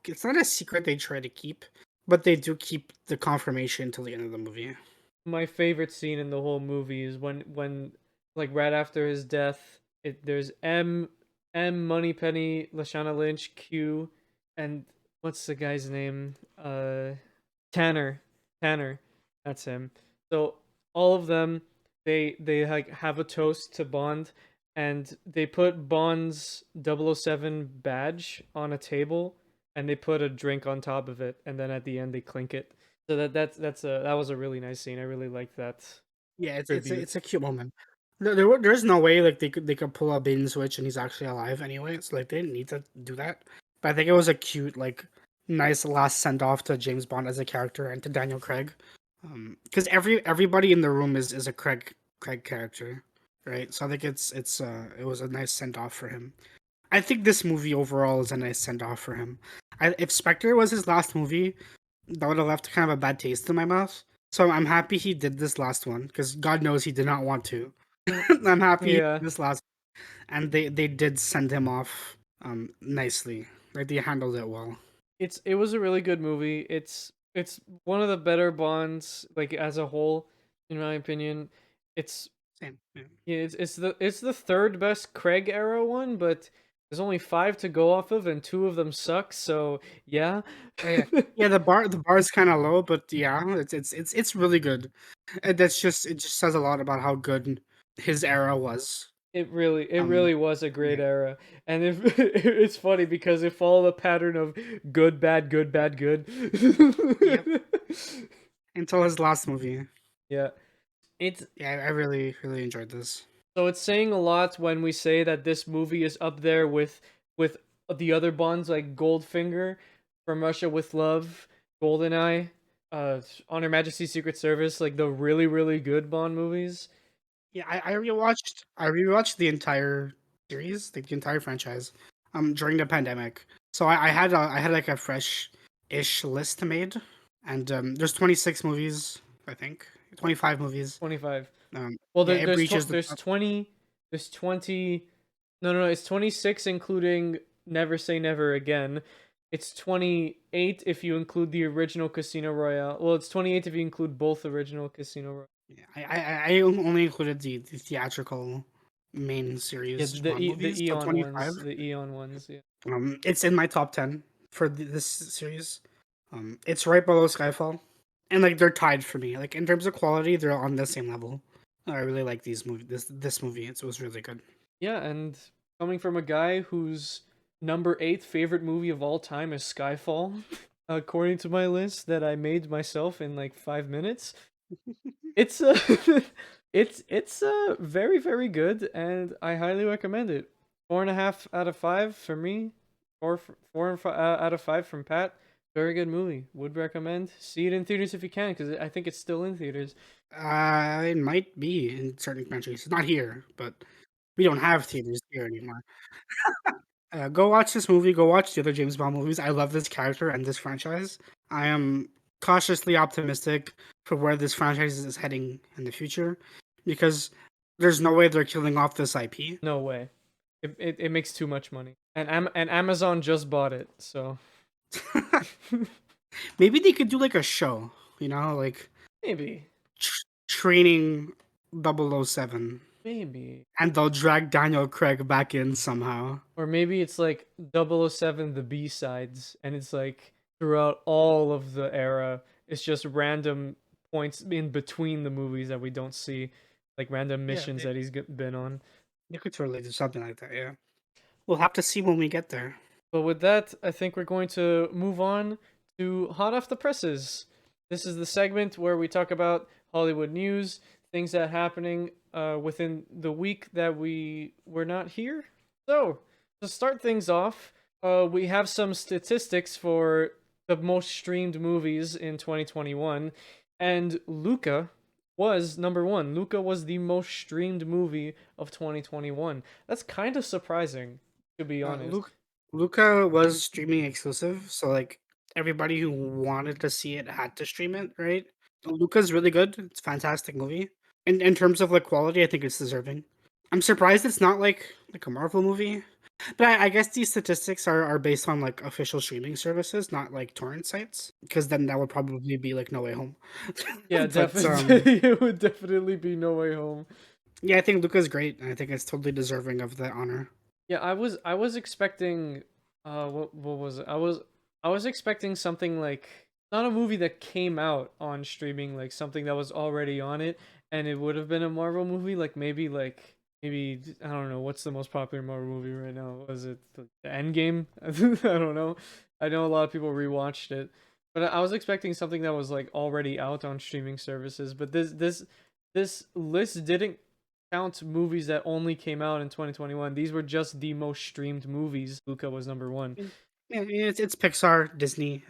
it's not a secret they try to keep, but they do keep the confirmation till the end of the movie. My favorite scene in the whole movie is when like right after his death, there's M Moneypenny, Lashana Lynch, Q, and what's the guy's name? Tanner. Tanner. That's him. So all of them, they like have a toast to Bond, and they put Bond's 007 badge on a table, and they put a drink on top of it, and then at the end they clink it. So that was a really nice scene. I really liked that Yeah, tribute. it's a cute moment. There's no way like they could pull a bait and switch and he's actually alive anyway. So like they didn't need to do that. But I think it was a cute like nice last send off to James Bond as a character and to Daniel Craig. Because everybody in the room is a Craig character, right? So I think it was a nice send off for him. I think this movie overall is a nice send off for him. If Spectre was his last movie, that would have left kind of a bad taste in my mouth. So I'm happy he did this last one because God knows he did not want to. I'm happy he Yeah, did this last, and they did send him off nicely. Like they handled it well. it was a really good movie. It's one of the better Bonds, like as a whole, in my opinion. It's Same. Yeah. Yeah, it's the third best Craig era one, but there's only five to go off of, and two of them suck. So yeah, Yeah, yeah. The bar is kind of low, but yeah, it's really good. And it just says a lot about how good his era was. it Um, really was a yeah, great era, and if it's funny because it followed a pattern of good, bad, good, bad, good. yep. Until his last movie. Yeah, it's Yeah, I really enjoyed this. so it's saying a lot when we say that this movie is up there with the other Bonds like Goldfinger, From Russia with Love, Goldeneye, On Her Majesty's Secret Service, like the really really good Bond movies. Yeah, I rewatched the entire series, like the entire franchise, during the pandemic. So I had like a fresh ish list made, and there's 26 movies, I think 25 movies. 25. Well, Yeah, it breaches the there's 20, there's 20. No, it's 26 including Never Say Never Again. It's 28 if you include the original Casino Royale. Well, it's 28 if you include both original Casino Royale. Yeah, I only included the theatrical main Yeah, series Bond the movies, so Eon 25. ones, the Eon ones. Yeah. It's in my top 10 for this series. It's right below Skyfall, and like they're tied for me. Like in terms of quality, they're on the same level. I really like these movie. This movie, it was really good. Yeah, and coming from a guy whose number 8 favorite movie of all time is Skyfall, according to my list that I made myself in like 5 minutes, it's it's very very good, and I highly recommend it. 4.5 out of 5 for me. Out of 5 from Pat. Very good movie. Would recommend. See it in theaters if you can, because I think it's still in theaters. It might be in certain countries. It's not here, but we don't have theaters here anymore. Go watch this movie. Go watch the other James Bond movies. I love this character and this franchise. I am cautiously optimistic for where this franchise is heading in the future, because there's no way they're killing off this IP. No way. It makes too much money, and Amazon just bought it, so Maybe they could do like a show, like maybe training 007, maybe. and they'll drag Daniel Craig back in somehow. Or maybe it's like 007 the B-sides, and it's like throughout all of the era, it's just random points in between the movies that we don't see, like random Yeah, missions that he's been on. they could totally do something like that. Yeah, we'll have to see when we get there. But with that, I think we're going to move on to Hot Off the Presses. This is the segment where we talk about Hollywood news, things that are happening within the week that we were not here. So, to start things off, we have some statistics for the most streamed movies in 2021, and Luca was number one. Luca was the most streamed movie of 2021. That's kind of surprising, to be honest. Luca was streaming exclusive, so like everybody who wanted to see it had to stream it, right? Luca's really good. It's a fantastic movie. In terms of like quality, I think it's deserving. I'm surprised it's not like a Marvel movie. But I guess these statistics are based on like official streaming services, not like torrent sites. Because then that would probably be like No Way Home. Yeah, But definitely. It would definitely be No Way Home. yeah, I think Luca's great, and I think it's totally deserving of the honor. Yeah, I was expecting what was it? I was expecting something like not a movie that came out on streaming, like something that was already on it, and it would have been a Marvel movie, like maybe like maybe I don't know what's the most popular Marvel movie right now. Was it the Endgame? I don't know. I know a lot of people rewatched it, but I was expecting something that was like already out on streaming services. But this list didn't count movies that only came out in 2021. These were just the most streamed movies. Luca was number one. Yeah, it's Pixar, Disney.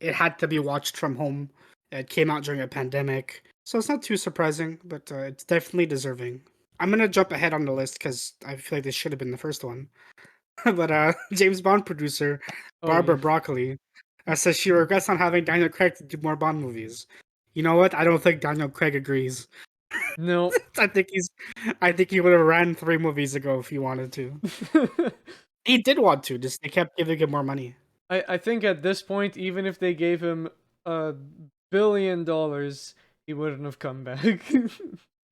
It had to be watched from home. It came out during a pandemic, so it's not too surprising, but it's definitely deserving. I'm gonna jump ahead on the list because I feel like this should have been the first one. But James Bond producer Oh yeah. Barbara Broccoli says she regrets not having Daniel Craig to do more Bond movies. You know what? I don't think Daniel Craig agrees. No. I think I think he would have ran 3 movies ago if he wanted to. He did want to, just they kept giving him more money. I think at this point, even if they gave him $1 billion, he wouldn't have come back.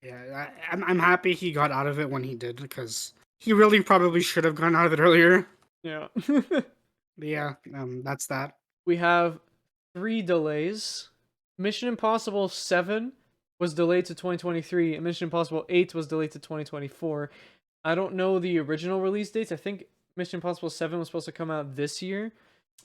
Yeah, I'm happy he got out of it when he did because he really probably should have gone out of it earlier. Yeah. But yeah, that's that. We have 3 delays. Mission Impossible 7 was delayed to 2023, and Mission Impossible 8 was delayed to 2024. I don't know the original release dates. I think Mission Impossible 7 was supposed to come out this year,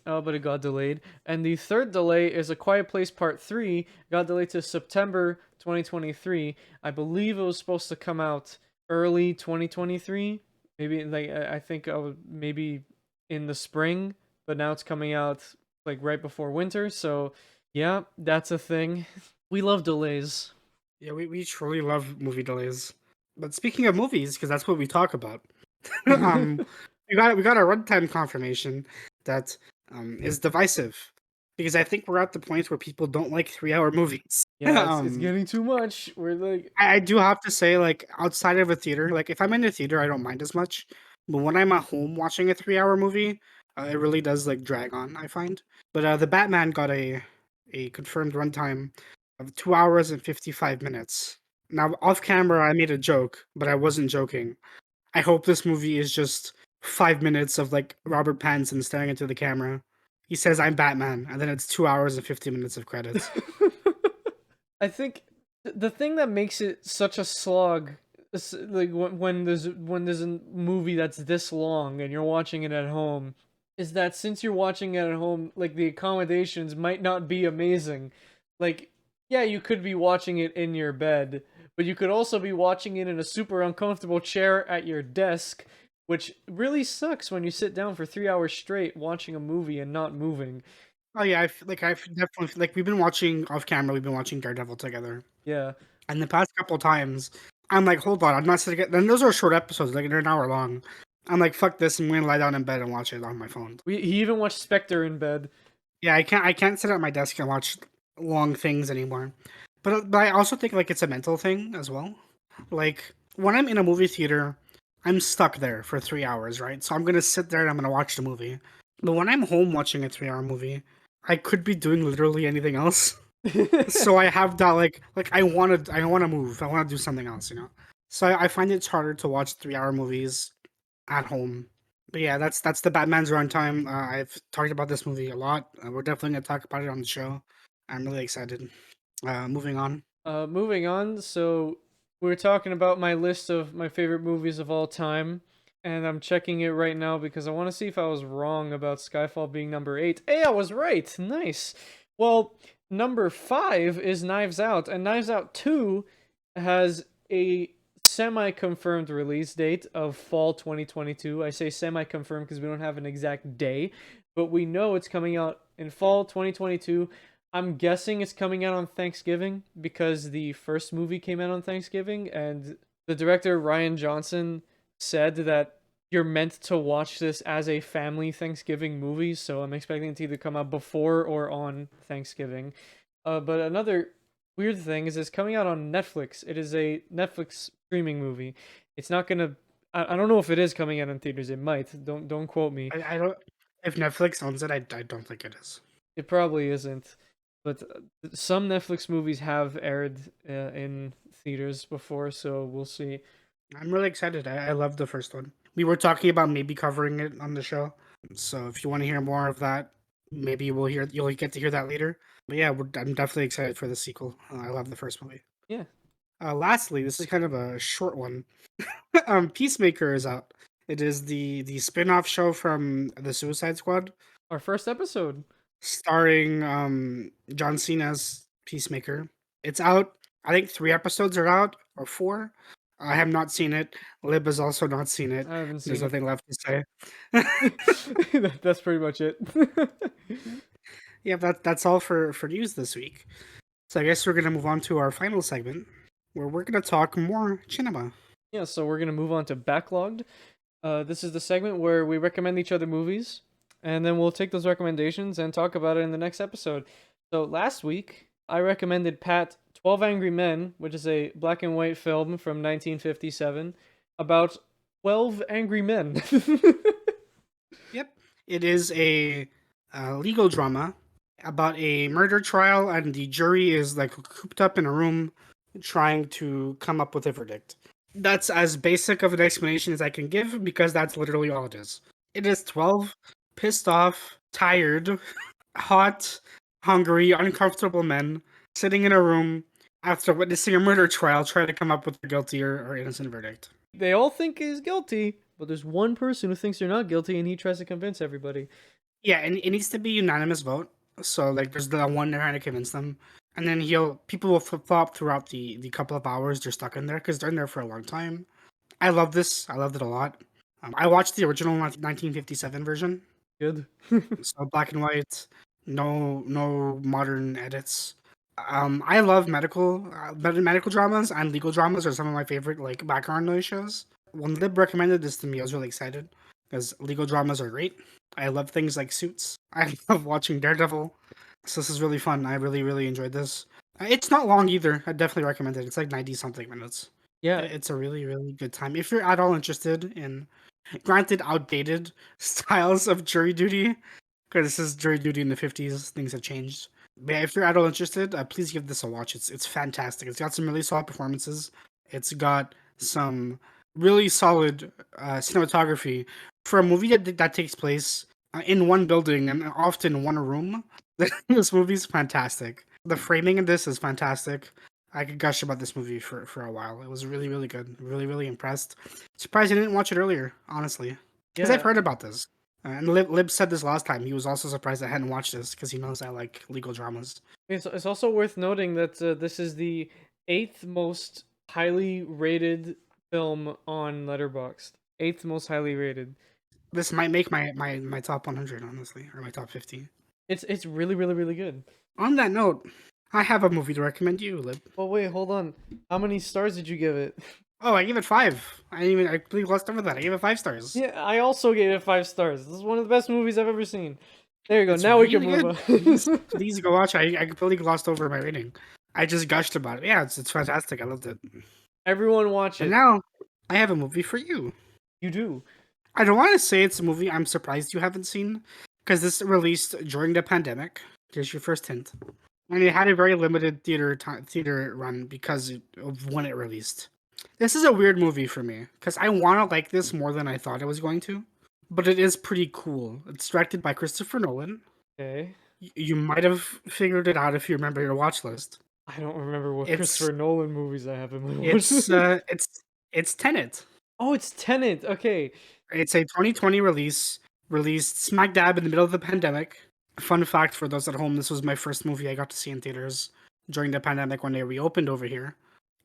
but it got delayed. And the third delay is A Quiet Place Part 3, got delayed to September 2023. I believe it was supposed to come out early 2023. Maybe like I think maybe in the spring, but now it's coming out like right before winter. So yeah, that's a thing. We love delays. Yeah, we truly love movie delays. But speaking of movies, because that's what we talk about, um, we got a runtime confirmation that is divisive because I think we're at the point where people don't like 3 hour movies. Yeah, it's getting too much. We're like I do have to say, like outside of a theater, like if I'm in a theater, I don't mind as much. But when I'm at home watching a 3 hour movie, it really does like drag on. I find. But the Batman got a confirmed runtime of 2 hours and 55 minutes. Now off camera, I made a joke, but I wasn't joking. I hope this movie is just 5 minutes of like Robert Pattinson staring into the camera. He says, "I'm Batman," and then it's 2 hours and 50 minutes of credits. I think the thing that makes it such a slog is like when there's a movie that's this long and you're watching it at home is that since you're watching it at home, like the accommodations might not be amazing. Like, yeah, you could be watching it in your bed, but you could also be watching it in a super uncomfortable chair at your desk, which really sucks when you sit down for 3 hours straight watching a movie and not moving. Oh yeah, I've definitely like we've been watching off camera. We've been watching Daredevil together, Yeah. and the past couple times, I'm like, hold on, I'm not sitting. And those are short episodes, like they're an hour long. I'm like, fuck this, I'm gonna lie down in bed and watch it on my phone. He even watched Spectre in bed. Yeah, I can't sit at my desk and watch long things anymore. But I also think like it's a mental thing as well. Like when I'm in a movie theater, I'm stuck there for 3 hours, right? So I'm gonna sit there and I'm gonna watch the movie. But when I'm home watching a 3 hour movie, I could be doing literally anything else. So I have that like I wanna move. I wanna do something else, you know. So I find it's harder to watch 3 hour movies at home. But yeah, that's the Batman's runtime. I've talked about this movie a lot. We're definitely gonna talk about it on the show. I'm really excited. Moving on. Moving on. So we're talking about my list of my favorite movies of all time, and I'm checking it right now because I want to see if I was wrong about Skyfall being number 8. Hey, I was right. Nice. Well, number 5 is Knives Out, and Knives Out 2 has a semi-confirmed release date of fall 2022. I say semi-confirmed because we don't have an exact day, but we know it's coming out in fall 2022. I'm guessing it's coming out on Thanksgiving because the first movie came out on Thanksgiving, and the director Ryan Johnson said that you're meant to watch this as a family Thanksgiving movie, so I'm expecting it to either come out before or on Thanksgiving. But another weird thing is it's coming out on Netflix. It is a Netflix streaming movie. It's not gonna. I don't know if it is coming out in theaters. It might. Don't quote me. I don't. If Netflix owns it, I don't think it is. It probably isn't. But some Netflix movies have aired in theaters before, so we'll see. I'm really excited. I love the first one. We were talking about maybe covering it on the show. So if you want to hear more of that, maybe you'll get to hear that later. But yeah, I'm definitely excited for the sequel. I love the first movie. Yeah. Lastly, this is kind of a short one. Peacemaker is out. It is the spin-off show from the Suicide Squad, Our first episode. starring John Cena's Peacemaker. It's out. I think 3 episodes are out or four. I have not seen it. Lib has also not seen it. I haven't There's seen nothing left to say. it. That's pretty much it. Yeah, that's all for news this week. So I guess we're gonna move on to our final segment, where we're gonna talk more cinema. Yeah, so we're gonna move on to Backlogged. This is the segment where we recommend each other movies, and then we'll take those recommendations and talk about it in the next episode. So last week, I recommended Pat 12 Angry Men, which is a black and white film from 1957 about 12 angry men. Yep, it is a legal drama about a murder trial, and the jury is like cooped up in a room trying to come up with a verdict. That's as basic of an explanation as I can give because that's literally all it is. It is 12 pissed off, tired, hot, hungry, uncomfortable men sitting in a room after witnessing a murder trial trying to come up with a guilty or innocent verdict. They all think he's guilty, but there's one person who thinks they're not guilty, and he tries to convince everybody. Yeah, and it needs to be unanimous vote. So like, there's the one trying to convince them, and then people will flip flop throughout the couple of hours they're stuck in there because they're in there for a long time. I love this. I loved it a lot. I watched the original 1957 version, Good. so black and white, no modern edits. I love medical dramas, and legal dramas are some of my favorite like background noise shows. When Lib recommended this to me, I was really excited because legal dramas are great. I love things like Suits. I love watching Daredevil. So this is really fun. I really enjoyed this. It's not long either. I definitely recommend it. It's like 90 something minutes. Yeah, It's a really good time. If you're at all interested in, granted, outdated styles of jury duty, because this is jury duty in the 50s, things have changed. But yeah, if you're at all interested, please give this a watch. It's fantastic. It's got some really solid performances. It's got some really solid cinematography for a movie that takes place in one building and often one room. This movie's fantastic. The framing in this is fantastic. I could gush about this movie for a while. It was really good. Really impressed. Surprised I didn't watch it earlier, honestly, because I've yeah. heard about this. And Lib said this last time. He was also surprised I hadn't watched this because he knows I like legal dramas. It's also worth noting that this is the 8th most highly rated film on Letterboxd. 8th most highly rated. This might make my top 100, honestly, or my top 50. It's really good. On that note, I have a movie to recommend you, Lib. Oh wait, hold on. How many stars did you give it? Oh, I gave it 5. I completely glossed over that. I gave it 5 stars. Yeah, I also gave it 5 stars. This is one of the best movies I've ever seen. There you go. It's Now we can really move good. on. Please go watch. I completely glossed over my rating. I just gushed about it. Yeah, it's fantastic. I loved it. Everyone watch And it. now I have a movie for you. You do. I don't want to say it's a movie I'm surprised you haven't seen because this released during the pandemic. Here's your first hint. And it had a very limited theater run because of when it released. This is a weird movie for me because I want to like this more than I thought I was going to, but it is pretty cool. It's directed by Christopher Nolan. Okay. You might have figured it out if you remember your watch list. I don't remember what It's Christopher Nolan movies I have in my watch. it's Tenet. Oh, it's Tenet. Okay. It's a 2020 release, released smack dab in the middle of the pandemic. Fun fact for those at home: this was my first movie I got to see in theaters during the pandemic when they reopened over here.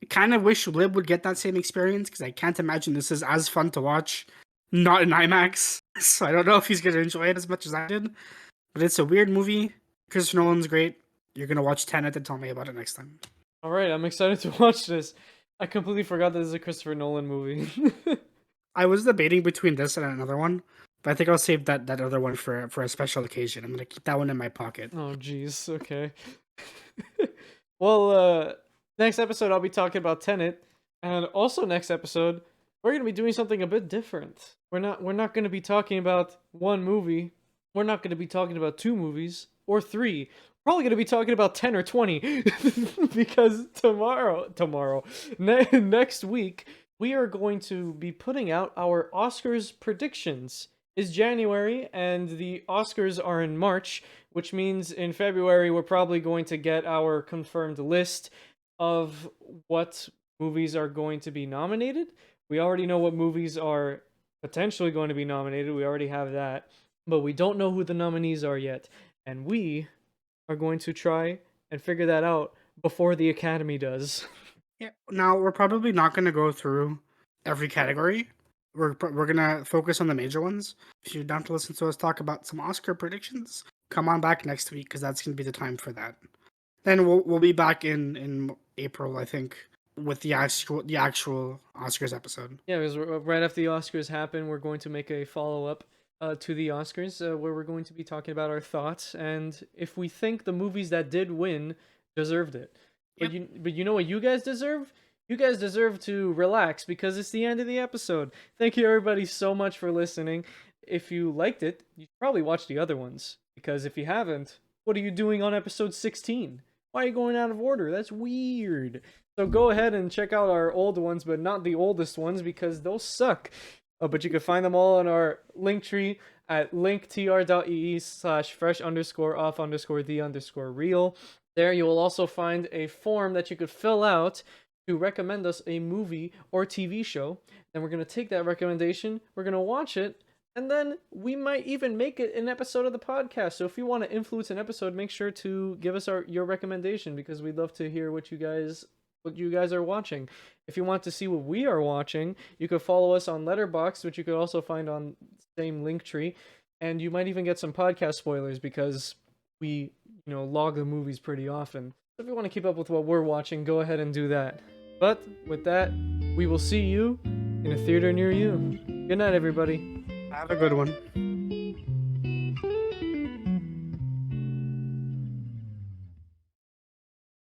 I kind of wish Lib would get that same experience because I can't imagine this is as fun to watch, not in IMAX. So I don't know if he's gonna enjoy it as much as I did. But it's a weird movie. Christopher Nolan's great. You're gonna watch Tenet and tell me about it next time. All right, I'm excited to watch this. I completely forgot this is a Christopher Nolan movie. I was debating between this and another one, but I think I'll save that other one for a special occasion. I'm gonna keep that one in my pocket. Oh, jeez. Okay. Well, next episode I'll be talking about Tenet, and also next episode we're gonna be doing something a bit different. We're not gonna be talking about one movie. We're not gonna be talking about 2 movies or 3. We're probably gonna be talking about 10 or 20 because next week we are going to be putting out our Oscars predictions. It's January and the Oscars are in March, which means in February we're probably going to get our confirmed list of what movies are going to be nominated. We already know what movies are potentially going to be nominated. We already have that. But we don't know who the nominees are yet. And we are going to try and figure that out before the Academy does. Yeah. Now we're probably not going to go through every category. We're gonna focus on the major ones. If you're down to listen to us talk about some Oscar predictions, come on back next week because that's gonna be the time for that. Then we'll be back in April, I think, with the actual Oscars episode. Yeah, because right after the Oscars happen, we're going to make a follow up to the Oscars where we're going to be talking about our thoughts and if we think the movies that did win deserved it. Yep. But you know what you guys deserve? You guys deserve to relax because it's the end of the episode. Thank you everybody so much for listening. If you liked it, you should probably watch the other ones because if you haven't, what are you doing on episode 16? Why are you going out of order? That's weird. So go ahead and check out our old ones, but not the oldest ones because those suck. But you can find them all on our link tree at linktr.ee/fresh_off_the_real. There you will also find a form that you could fill out to recommend us a movie or TV show. Then we're going to take that recommendation, we're going to watch it, and then we might even make it an episode of the podcast. So if you want to influence an episode, make sure to give us your recommendation because we'd love to hear what you guys are watching. If you want to see what we are watching, you could follow us on Letterboxd, which you could also find on the same link tree, and you might even get some podcast spoilers because we, log the movies pretty often. So if you want to keep up with what we're watching, go ahead and do that. But with that, we will see you in a theater near you. Good night, everybody. Have a good one.